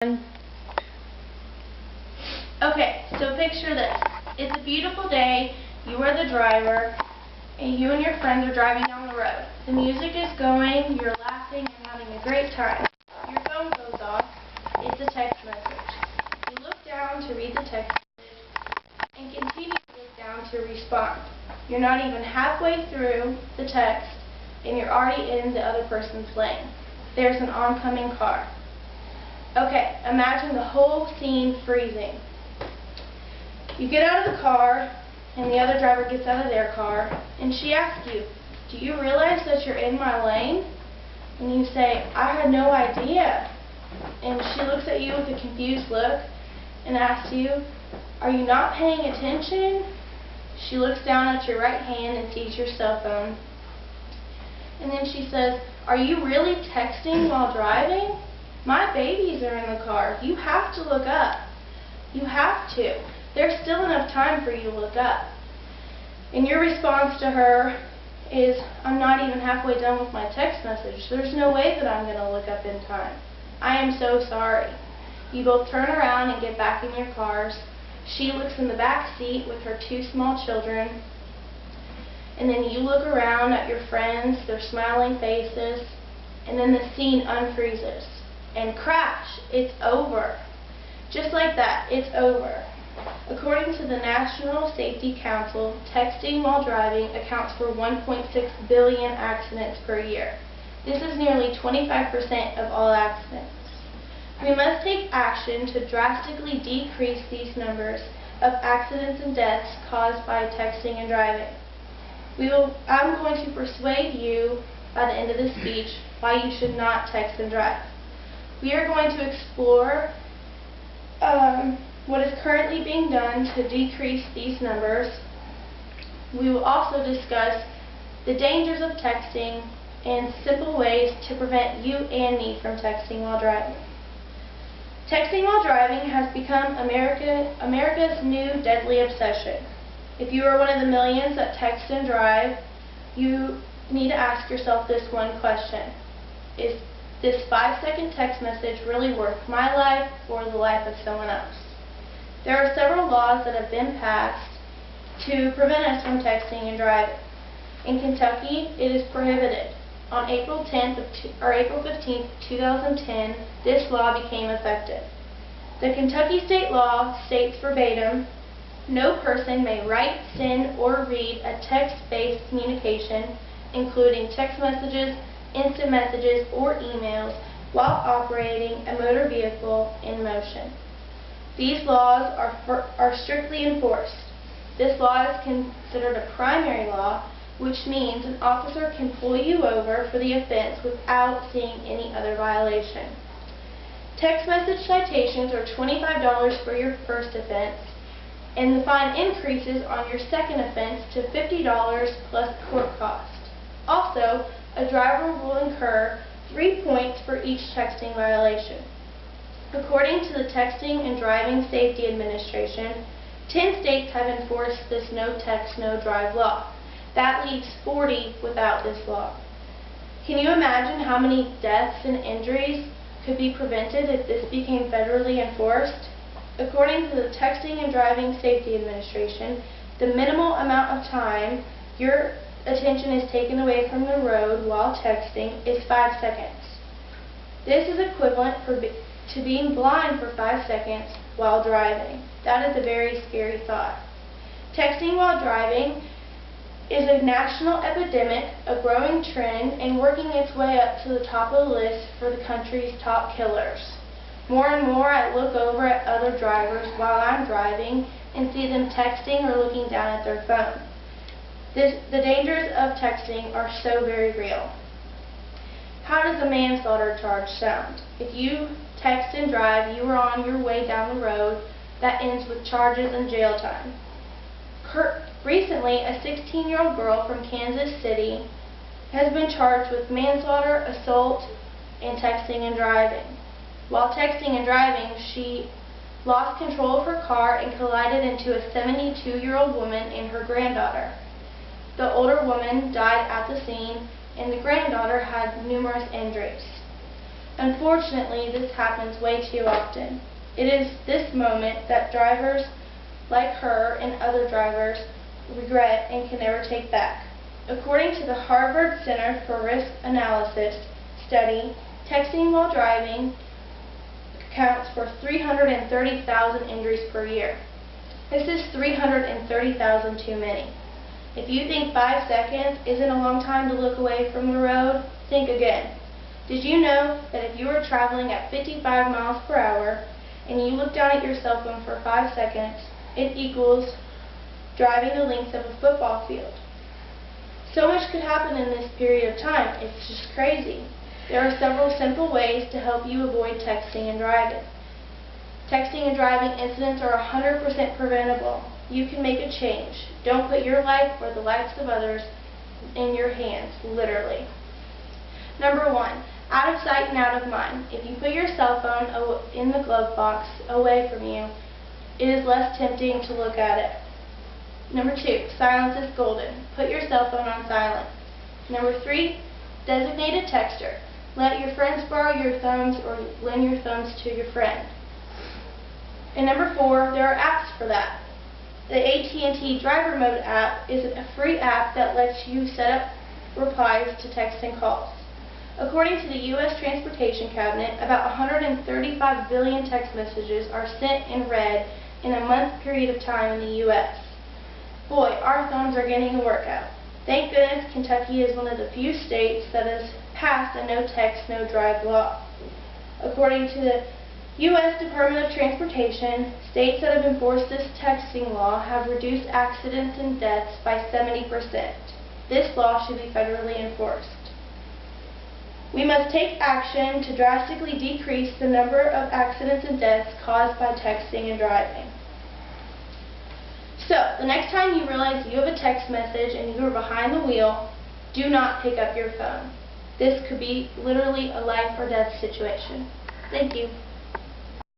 Okay, so picture this. It's a beautiful day, you are the driver, and you and your friends are driving down the road. The music is going, you're laughing and having a great time. Your phone goes off, it's a text message. You look down to read the text message and continue to look down to respond. You're not even halfway through the text and you're already in the other person's lane. There's an oncoming car. Okay, imagine the whole scene freezing. You get out of the car, and the other driver gets out of their car, and she asks you, "Do you realize that you're in my lane?" And you say, "I had no idea." And she looks at you with a confused look and asks you, "Are you not paying attention?" She looks down at your right hand and sees your cell phone. And then she says, "Are you really texting while driving? My babies are in the car. You have to look up. You have to. There's still enough time for you to look up." And your response to her is, "I'm not even halfway done with my text message. There's no way that I'm going to look up in time. I am so sorry." You both turn around and get back in your cars. She looks in the back seat with her two small children. And then you look around at your friends, their smiling faces, and then the scene unfreezes. And crash, it's over. Just like that, it's over. According to the National Safety Council, texting while driving accounts for 1.6 billion accidents per year. This is nearly 25% of all accidents. We must take action to drastically decrease these numbers of accidents and deaths caused by texting and driving. I'm going to persuade you by the end of this speech why you should not text and drive. We are going to explore what is currently being done to decrease these numbers. We will also discuss the dangers of texting and simple ways to prevent you and me from texting while driving. Texting while driving has become America's new deadly obsession. If you are one of the millions that text and drive, you need to ask yourself this one question. Is this 5-second text message really worth my life or the life of someone else? There are several laws that have been passed to prevent us from texting and driving. In Kentucky, it is prohibited. On April 15th, 2010, this law became effective. The Kentucky state law states verbatim, "No person may write, send, or read a text-based communication, including text messages, instant messages, or emails, while operating a motor vehicle in motion." These laws are strictly enforced. This law is considered a primary law, which means an officer can pull you over for the offense without seeing any other violation. Text message citations are $25 for your first offense, and the fine increases on your second offense to $50 plus court cost. Also, a driver will incur 3 points for each texting violation. According to the Texting and Driving Safety Administration, 10 states have enforced this no text, no drive law. That leaves 40 without this law. Can you imagine how many deaths and injuries could be prevented if this became federally enforced? According to the Texting and Driving Safety Administration, the minimal amount of time your attention is taken away from the road while texting is 5 seconds. This is equivalent to being blind for 5 seconds while driving. That is a very scary thought. Texting while driving is a national epidemic, a growing trend, and working its way up to the top of the list for the country's top killers. More and more I look over at other drivers while I'm driving and see them texting or looking down at their phone. The dangers of texting are so very real. How does a manslaughter charge sound? If you text and drive, you are on your way down the road. That ends with charges and jail time. Recently, a 16-year-old girl from Kansas City has been charged with manslaughter, assault, and texting and driving. While texting and driving, she lost control of her car and collided into a 72-year-old woman and her granddaughter. The older woman died at the scene, and the granddaughter had numerous injuries. Unfortunately, this happens way too often. It is this moment that drivers like her and other drivers regret and can never take back. According to the Harvard Center for Risk Analysis study, texting while driving accounts for 330,000 injuries per year. This is 330,000 too many. If you think 5 seconds isn't a long time to look away from the road, think again. Did you know that if you were traveling at 55 miles per hour and you look down at your cell phone for 5 seconds, it equals driving the length of a football field? So much could happen in this period of time. It's just crazy. There are several simple ways to help you avoid texting and driving. Texting and driving incidents are 100% preventable. You can make a change. Don't put your life or the lives of others in your hands, literally. Number 1, out of sight and out of mind. If you put your cell phone in the glove box away from you, it is less tempting to look at it. Number 2, silence is golden. Put your cell phone on silent. Number 3, designate a texter. Let your friends borrow your thumbs or lend your thumbs to your friend. And number 4, there are apps for that. The AT&T Driver Mode app is a free app that lets you set up replies to texts and calls. According to the U.S. Transportation Cabinet, about 135 billion text messages are sent and read in a month period of time in the U.S. Boy, our thumbs are getting a workout. Thank goodness Kentucky is one of the few states that has passed a no text, no drive law. According to the U.S. Department of Transportation, states that have enforced this texting law have reduced accidents and deaths by 70%. This law should be federally enforced. We must take action to drastically decrease the number of accidents and deaths caused by texting and driving. So, the next time you realize you have a text message and you are behind the wheel, do not pick up your phone. This could be literally a life or death situation. Thank you.